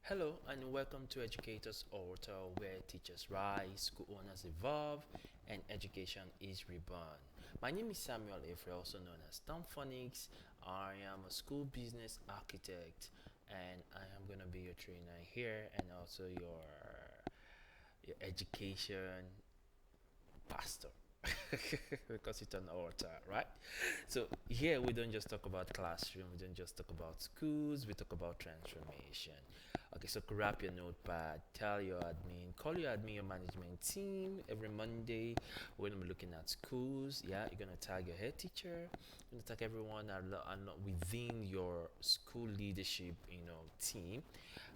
Hello and welcome to Educator's Altar, where teachers rise, school owners evolve, and education is reborn. My name is Samuel Avery, also known as Tom Phonics. I am a school business architect, and I am going to be your trainer here and also your education pastor. Because it's an altar, right? So here we don't just talk about classroom, we don't just talk about schools, we talk about transformation. Okay, so grab your notepad, tell your admin, call your admin, your management team. Every Monday, we're gonna be looking at schools. Yeah, you're gonna tag your head teacher, you're gonna tag everyone within your school leadership, team.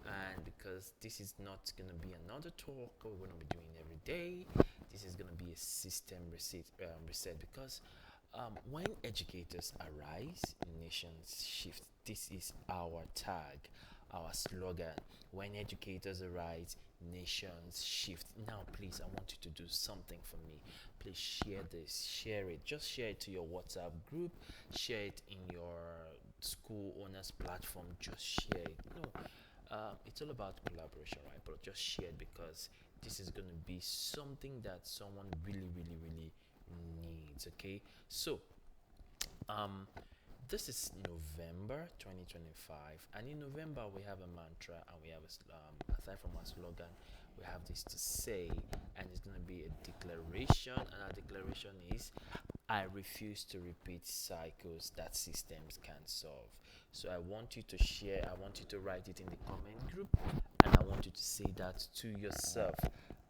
And because this is not gonna be another talk we're gonna be doing every day, this is gonna be a system reset because when educators arise, nations shift. This is our tag, our slogan. When educators arise, nations shift. Now, please, I want you to do something for me. Please share this, share it. Just share it to your WhatsApp group, share it in your school owners platform. Just share it. It's all about collaboration, right? But just share it because this is going to be something that someone really, really, really needs. Okay, so um, this is November 2025, and in November we have a mantra, and we have aside from our slogan, we have this to say, and it's going to be a declaration, and our declaration is, I refuse to repeat cycles that systems can solve. So I want you to share, I want you to write it in the comment group, and I want you to say that to yourself.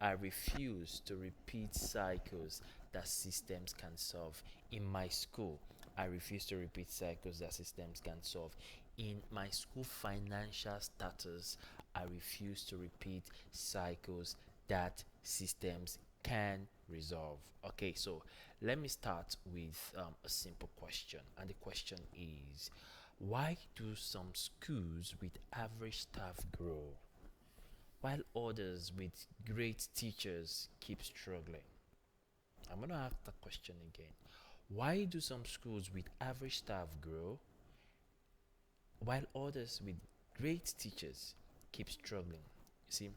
I refuse to repeat cycles that systems can solve. In my school, I refuse to repeat cycles that systems can solve. In my school financial status, I refuse to repeat cycles that systems can resolve. Okay, so let me start with a simple question, and the question is, why do some schools with average staff grow while others with great teachers keep struggling? I'm going to ask the question again. Why do some schools with average staff grow while others with great teachers keep struggling? You see,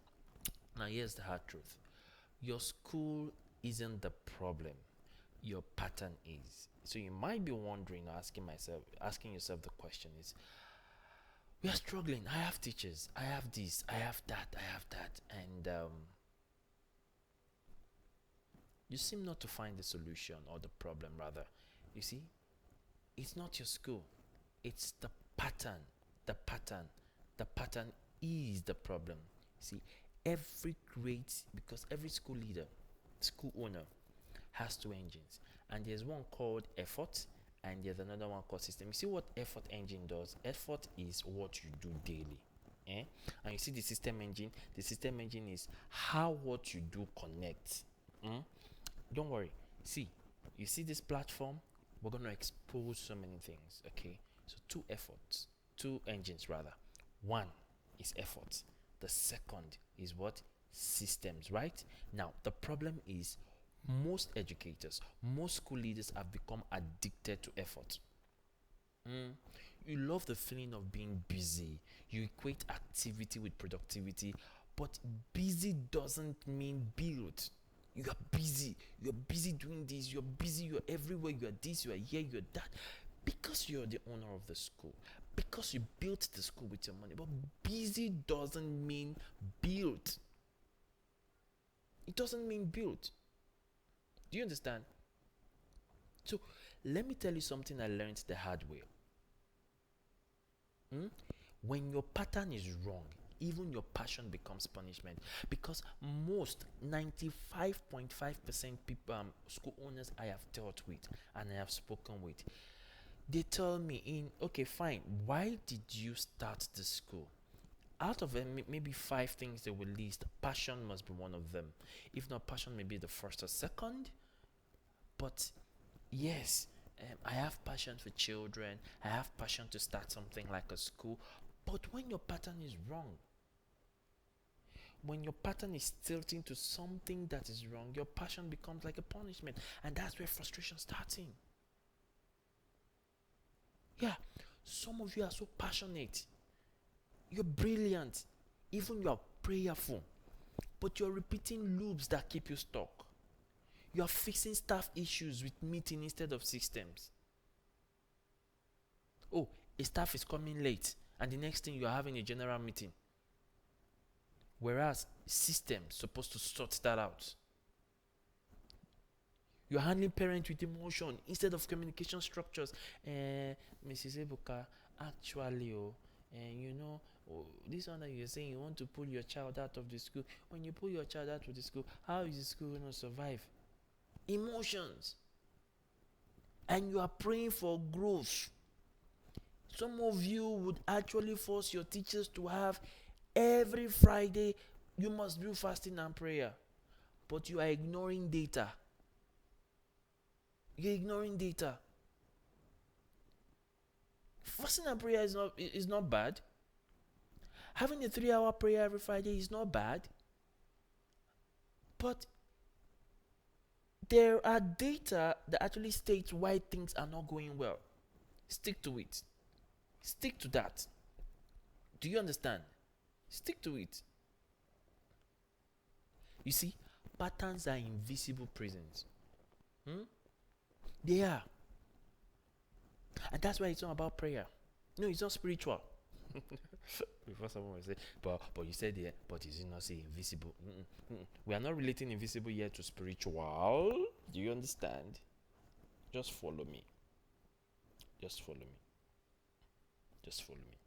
now here's the hard truth. Your school isn't the problem. Your pattern is. So you might be wondering, asking yourself the question is, we are struggling. I have teachers. I have this. I have that. I have that. And you seem not to find the solution or the problem, rather. You see, it's not your school, it's the pattern. The pattern. The pattern is the problem. See, because every school leader, school owner, has two engines, and there's one called effort and there's another one called system. You see what effort engine does? Effort is what you do daily. And you see the system engine is how what you do connects. Don't worry. See, you see this platform? We're going to expose so many things. Okay, so two engines rather. One is effort, the second is what? Systems, right? Now the problem is, most educators, most school leaders have become addicted to effort. You love the feeling of being busy. You equate activity with productivity, but busy doesn't mean build. You are busy. You're busy doing this. You're busy. You're everywhere. You are this. You are here. You're that. Because you're the owner of the school. Because you built the school with your money. But busy doesn't mean build. It doesn't mean build. Do you understand? So let me tell you something I learned the hard way. When your pattern is wrong, even your passion becomes punishment, because most 95.5% people, school owners I have dealt with and I have spoken with, they tell me, in okay, fine, why did you start the school? Out of them, maybe five things they will list, passion must be one of them. If not, passion may be the first or second. But yes, I have passion for children. I have passion to start something like a school. But when your pattern is wrong, when your pattern is tilting to something that is wrong, your passion becomes like a punishment. And that's where frustration starts in. Yeah, some of you are so passionate. You're brilliant. Even you are prayerful, but you're repeating loops that keep you stuck. You're fixing staff issues with meeting instead of systems. Oh, a staff is coming late, and the next thing you're having a general meeting. Whereas systems supposed to sort that out. You're handling parents with emotion instead of communication structures. Mrs. Ebuka, actually, this one that you're saying you want to pull your child out of the school. When you pull your child out of the school, how is the school going to survive? Emotions. And you are praying for growth. Some of you would actually force your teachers to have every Friday you must do fasting and prayer, but you are ignoring data. You're ignoring data. Fasting and prayer is not bad. Having a 3-hour prayer every Friday is not bad. But there are data that actually states why things are not going well. Stick to it. Stick to that. Do you understand? Stick to it. You see, patterns are invisible prisons. They are. And that's why it's not about prayer. No, it's not spiritual. Before someone will say, but you said it, but is it not say invisible? We are not relating invisible yet to spiritual. Do you understand? Just follow me. Just follow me. Just follow me.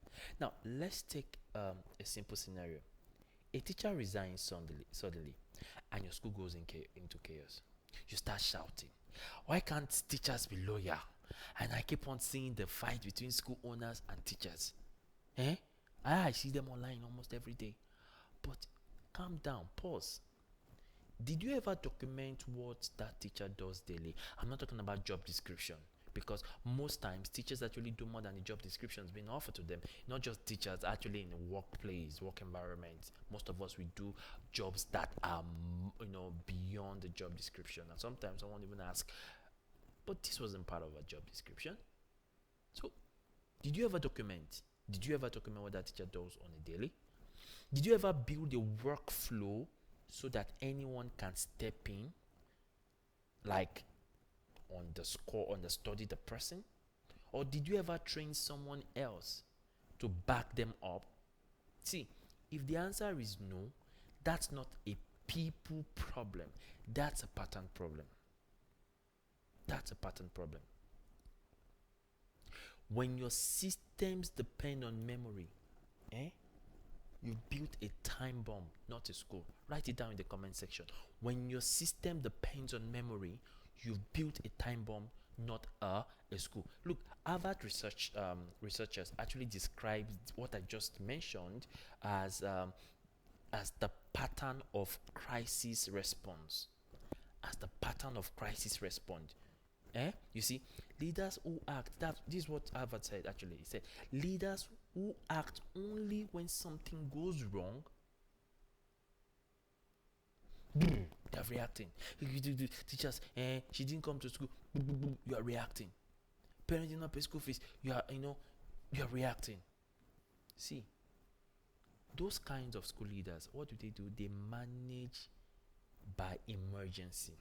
Now, let's take a simple scenario. A teacher resigns suddenly, and your school goes into chaos. You start shouting, why can't teachers be loyal? And I keep on seeing the fight between school owners and teachers. I see them online almost every day. But calm down, pause. Did you ever document what that teacher does daily? I'm not talking about job description, because most times teachers actually do more than the job descriptions being offered to them. Not just teachers, actually in the workplace, work environment. Most of us, we do jobs that are beyond the job description. And sometimes someone even ask, but this wasn't part of a job description. So, did you ever document? Did you ever document what that teacher does on a daily? Did you ever build a workflow so that anyone can step in, like study the person? Or did you ever train someone else to back them up? See, if the answer is no, that's not a people problem. That's a pattern problem. That's a pattern problem. When your systems depend on memory, you've built a time bomb, not a school. Write it down in the comment section. When your system depends on memory, you've built a time bomb, not a school. Look, Harvard researchers actually describe what I just mentioned as the pattern of crisis response. As the pattern of crisis response. You see, leaders who act, this is what Harvard said actually. He said, leaders who act only when something goes wrong, they're reacting. Teachers, she didn't come to school, you are reacting. Parents did not pay school fees, you are reacting. See, those kinds of school leaders, what do? They manage by emergency.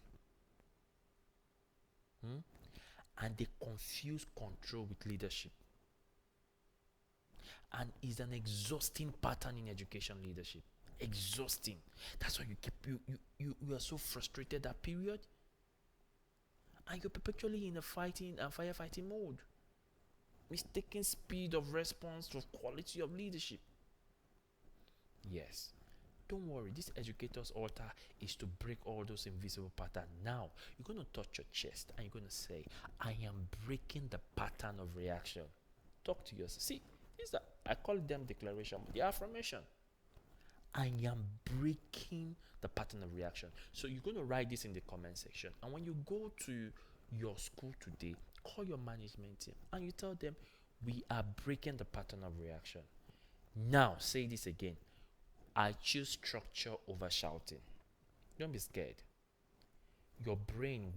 And they confuse control with leadership. And it's an exhausting pattern in education leadership. Exhausting. That's why you are so frustrated that period. And you're perpetually in a fighting and firefighting mode. Mistaking speed of response for quality of leadership. Yes. Don't worry, this educator's altar is to break all those invisible patterns. Now, you're going to touch your chest and you're going to say, I am breaking the pattern of reaction. Talk to yourself. See, I call them declaration, but the affirmation. I am breaking the pattern of reaction. So you're going to write this in the comment section. And when you go to your school today, call your management team and you tell them, we are breaking the pattern of reaction. Now, say this again. I choose structure over shouting. Don't be scared. Your brain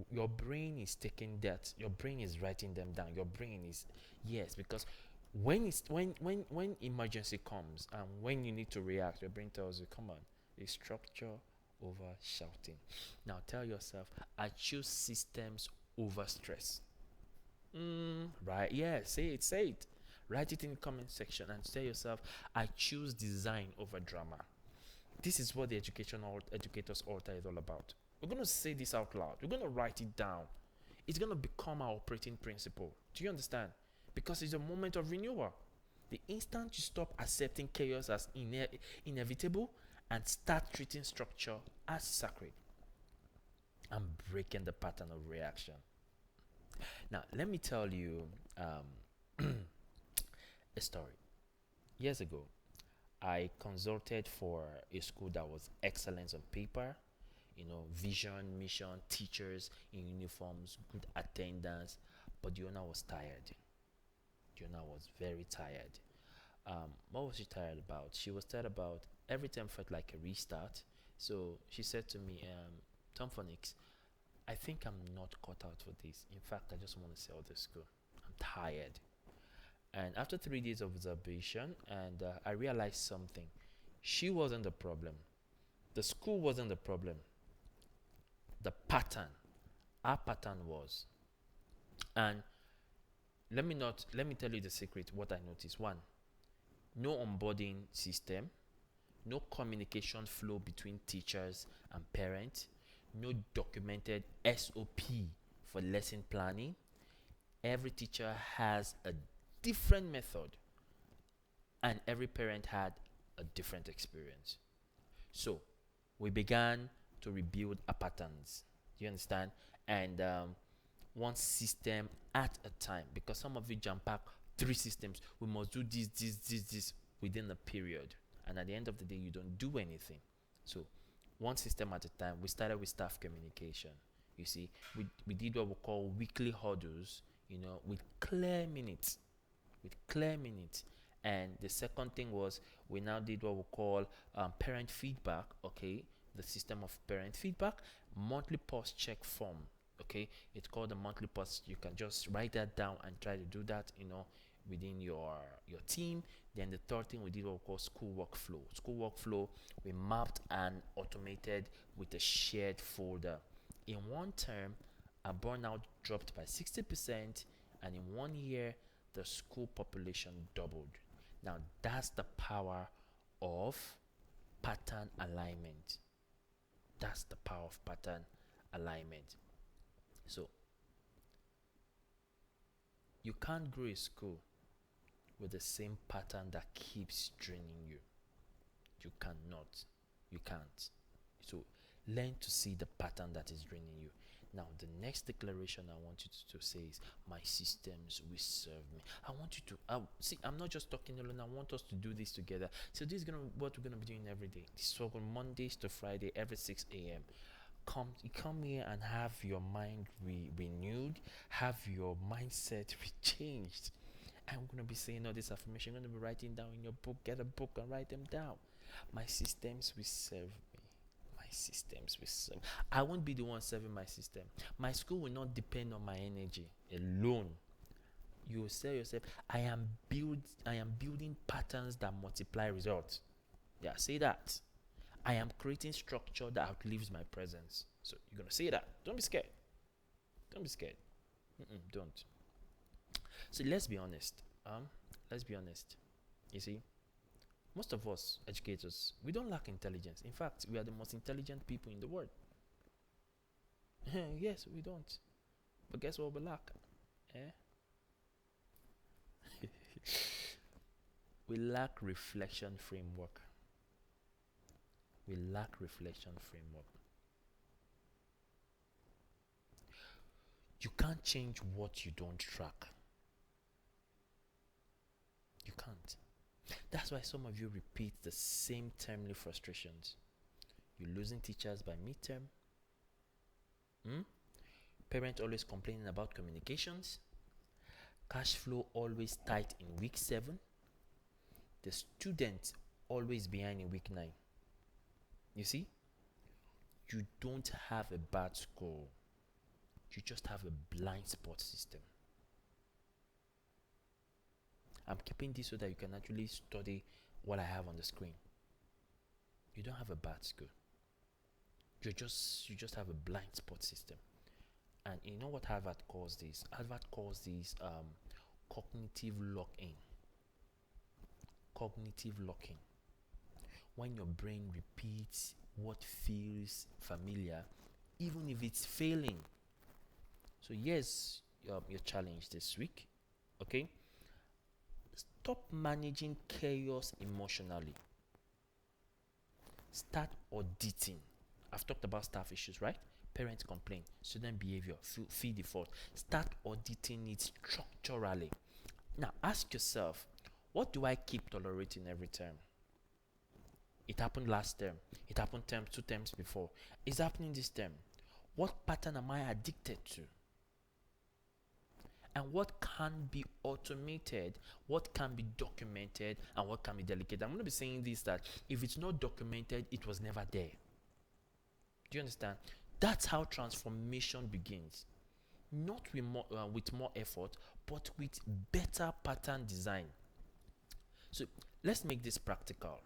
is taking that. Your brain is writing them down. Your brain is, yes, because When emergency comes and when you need to react, your brain tells you, come on, it's structure over shouting. Now tell yourself, I choose systems over stress. Right, yeah, say it. Write it in the comment section and tell yourself, I choose design over drama. This is what the educators altar is all about. We're going to say this out loud. We're going to write it down. It's going to become our operating principle. Do you understand? Because it's a moment of renewal. The instant you stop accepting chaos as inevitable and start treating structure as sacred, and breaking the pattern of reaction. Now, let me tell you a story. Years ago, I consulted for a school that was excellence on paper, vision, mission, teachers in uniforms, good attendance, but the owner was tired. The owner was very tired. What was she tired about? She was tired about everything felt like a restart. So she said to me, Tom Phonics, I think I'm not cut out for this. In fact, I just want to sell this school. I'm tired. And after 3 days of observation, and I realized something. She wasn't the problem. The school wasn't the problem. The pattern, our pattern was. And let me tell you the secret. What I noticed: one, no onboarding system, no communication flow between teachers and parents, no documented SOP for lesson planning. Every teacher has a different method, and every parent had a different experience. So we began to rebuild our patterns. Do you understand? And one system at a time, because some of you jump pack 3 systems. We must do this within a period, and at the end of the day, you don't do anything. So one system at a time. We started with staff communication. You see, we did what we call weekly huddles, with clear minutes. And the second thing was, we now did what we call parent feedback. Okay, the system of parent feedback, monthly pulse check form. Okay, it's called the monthly pulse. You can just write that down and try to do that, within your team. Then the third thing we did what we call school workflow. We mapped and automated with a shared folder. In one term, our burnout dropped by 60%, and in 1 year, the school population doubled. Now that's the power of pattern alignment. That's the power of pattern alignment. So you can't grow a school with the same pattern that keeps draining you. You cannot. You can't. So learn to see the pattern that is draining you. Now, the next declaration I want you to say is, my systems will serve me. I want you to see. I'm not just talking alone. I want us to do this together. So this is what we're gonna be doing every day. This is on Mondays to Friday, every 6 a.m. Come here and have your mind renewed, have your mindset changed. I'm going to be saying all this affirmation. I'm going to be writing down in your book. Get a book and write them down. My systems will serve me. My systems will serve. I won't be the one serving my system. My school will not depend on my energy alone. You will say yourself, I am building patterns that multiply results. Yeah, say that. I am creating structure that outlives my presence. So you're going to say that. Don't be scared. Don't be scared. Don't. So let's be honest. You see, most of us educators, we don't lack intelligence. In fact, we are the most intelligent people in the world. Yes, we don't. But guess what we lack? We lack reflection framework. You can't change what you don't track. You can't. That's why some of you repeat the same termly frustrations. You're losing teachers by midterm. Parents always complaining about communications. Cash flow always tight in week 7. The student always behind in week 9. You see? You don't have a bad score. You just have a blind spot system. I'm keeping this so that you can actually study what I have on the screen. You don't have a bad school. You just have a blind spot system. And you know what Harvard calls this? Harvard calls this cognitive lock-in. Cognitive locking. When your brain repeats what feels familiar, even if it's failing. So yes, your challenge this week, okay? Stop managing chaos emotionally. Start auditing. I've talked about staff issues, right? Parent complaint, student behavior, fee default. Start auditing it structurally. Now ask yourself, what do I keep tolerating every term? It happened last term. It happened two terms before. It's happening this term. What pattern am I addicted to? And what can be automated, what can be documented, and what can be delegated. I'm going to be saying this, that if it's not documented, it was never there. Do you understand? That's how transformation begins. Not with more effort, but with better pattern design. So let's make this practical.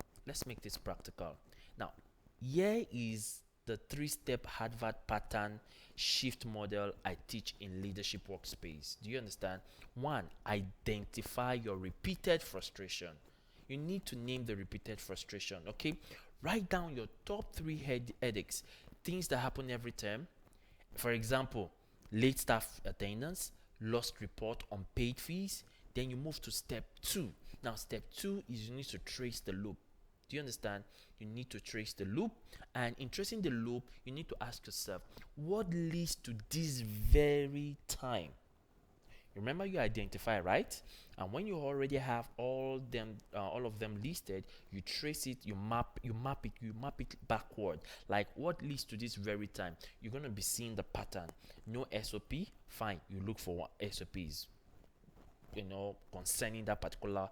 Now, here is the 3-step Harvard pattern shift model I teach in leadership workspace. Do you understand? 1, identify your repeated frustration. You need to name the repeated frustration, okay? Write down your top 3 headaches, things that happen every term. For example, late staff attendance, lost report, unpaid fees. Then you move to step 2. Now, step 2 is you need to trace the loop. Do you understand? You need to trace the loop, and in tracing the loop, you need to ask yourself, what leads to this very time? Remember, you identify, right? And when you already have all of them listed, you trace it, you map it backward. Like, what leads to this very time? You're gonna be seeing the pattern. No SOP, fine. You look for SOPs. Concerning that particular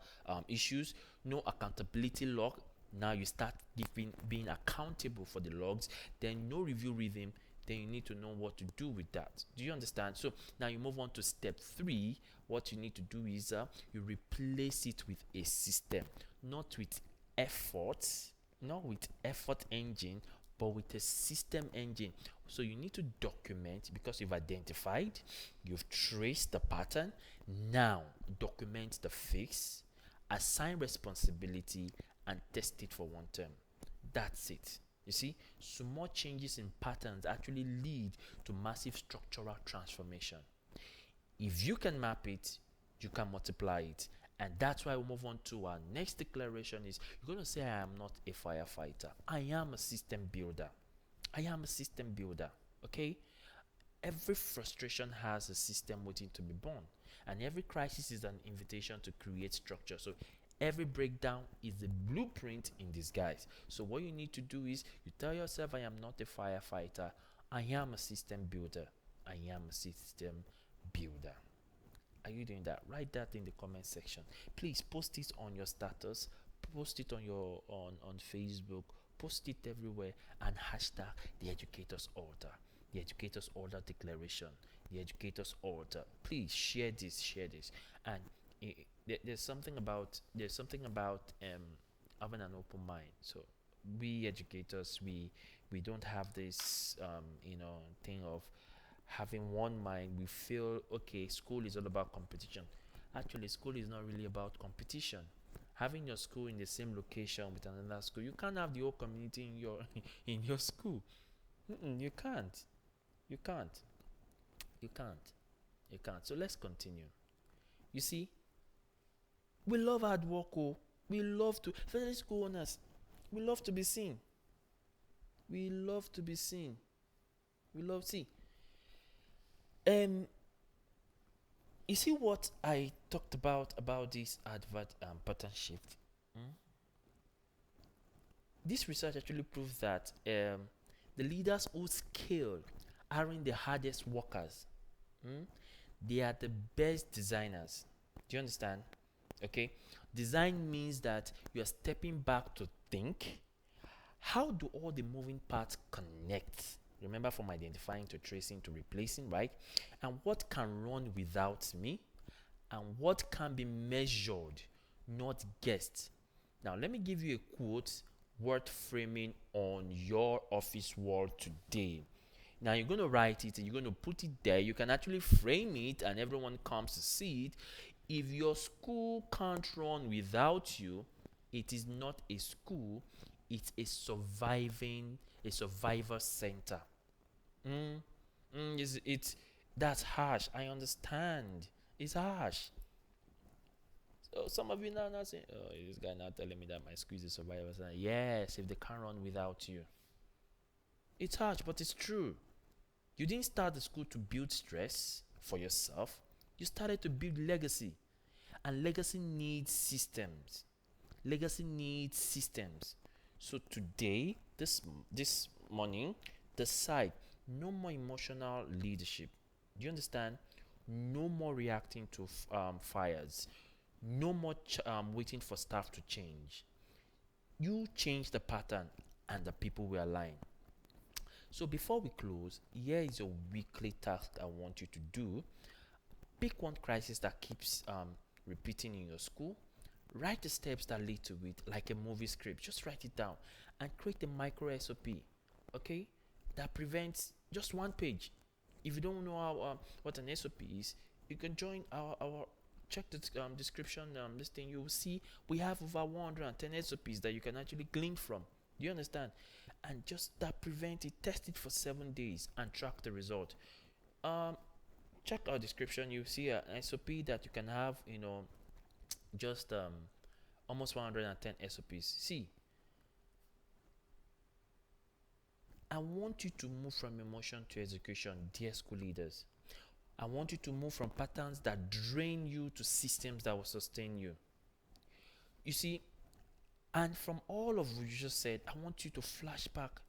issues. No accountability log. Now you start being accountable for the logs. Then no review rhythm. Then you need to know what to do with that. Do you understand? So now you move on to step 3. What you need to do is you replace it with a system, not with effort engine, but with a system engine. So you need to document, because you've identified, you've traced the pattern. Now document the fix, assign responsibility, and test it for 1 term. That's it. You see, small changes in patterns actually lead to massive structural transformation. If you can map it, you can multiply it. And that's why we move on to our next declaration. Is you're going to say, I am not a firefighter. I am a system builder. Okay? Every frustration has a system waiting to be born. And every crisis is an invitation to create structure. So every breakdown is a blueprint in disguise. So what you need to do is you tell yourself, I am not a firefighter. I am a system builder. Are you doing that? Write that in the comment section. Please post it on your status, post it on your on Facebook, post it everywhere, and hashtag the educator's altar, the educator's altar declaration, the educator's altar. Please share this, and there's something about having an open mind. So we educators, we don't have this thing of having one mind. We feel, okay, school is all about competition. Actually, school is not really about competition. Having your school in the same location with another school, you can't have the whole community in your in your school. You can't. So let's continue. You see, we love hard work. We love to, especially school owners, we love to be seen. See, you see what I talked about this advert pattern shift. This research actually proves that the leaders who scale aren't the hardest workers. They are the best designers. Do you understand? Okay, design means that you are stepping back to think, how do all the moving parts connect? Remember, from identifying to tracing to replacing, right? And what can run without me? and what can be measured, not guessed. Now, let me give you a quote worth framing on your office wall today. Now, you're going to write it and you're going to put it there. You can actually frame it and everyone comes to see it. If your school can't run without you, it is not a school, it's a survivor center. Mm, it's that's harsh. I understand. It's harsh. So some of you now not saying, "Oh, this guy now telling me that my school is a survivor center." Yes, if they can't run without you, it's harsh, but it's true. You didn't start the school to build stress for yourself. You started to build legacy, and legacy needs systems. Legacy needs systems. So today, this morning, decide no more emotional leadership. Do you understand? No more reacting to fires. No more waiting for staff to change. You change the pattern, and the people will align. So before we close, here is a weekly task I want you to do. Pick one crisis that keeps repeating in your school. Write the steps that lead to it, like a movie script. Just write it down and create a micro SOP. Okay, that prevents just one page. If you don't know what an SOP is, you can join our check the description. This thing you will see we have over 110 SOPs that you can actually glean from. Do you understand? And just that prevent it. Test it for 7 days and track the result. Um, Check our description. You see an SOP that you can have. Just almost 110 SOPs. See, I want you to move from emotion to execution, dear school leaders. I want you to move from patterns that drain you to systems that will sustain you. You see, and from all of what you just said, I want you to flash back.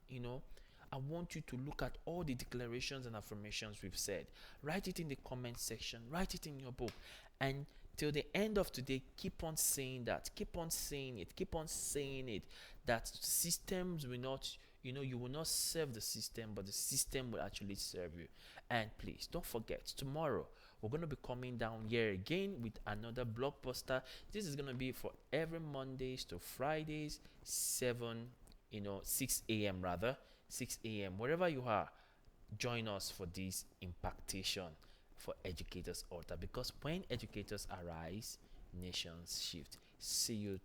I want you to look at all the declarations and affirmations we've said. Write it in the comment section, write it in your book. And till the end of today, keep on saying that. Keep on saying it. Keep on saying it. That systems will not, you will not serve the system, but the system will actually serve you. And please don't forget, tomorrow we're going to be coming down here again with another blockbuster. This is going to be for every Mondays to Fridays, 6 a.m. rather, 6 a.m. Wherever you are, join us for this impactation for Educators Altar, because when educators arise, nations shift. See you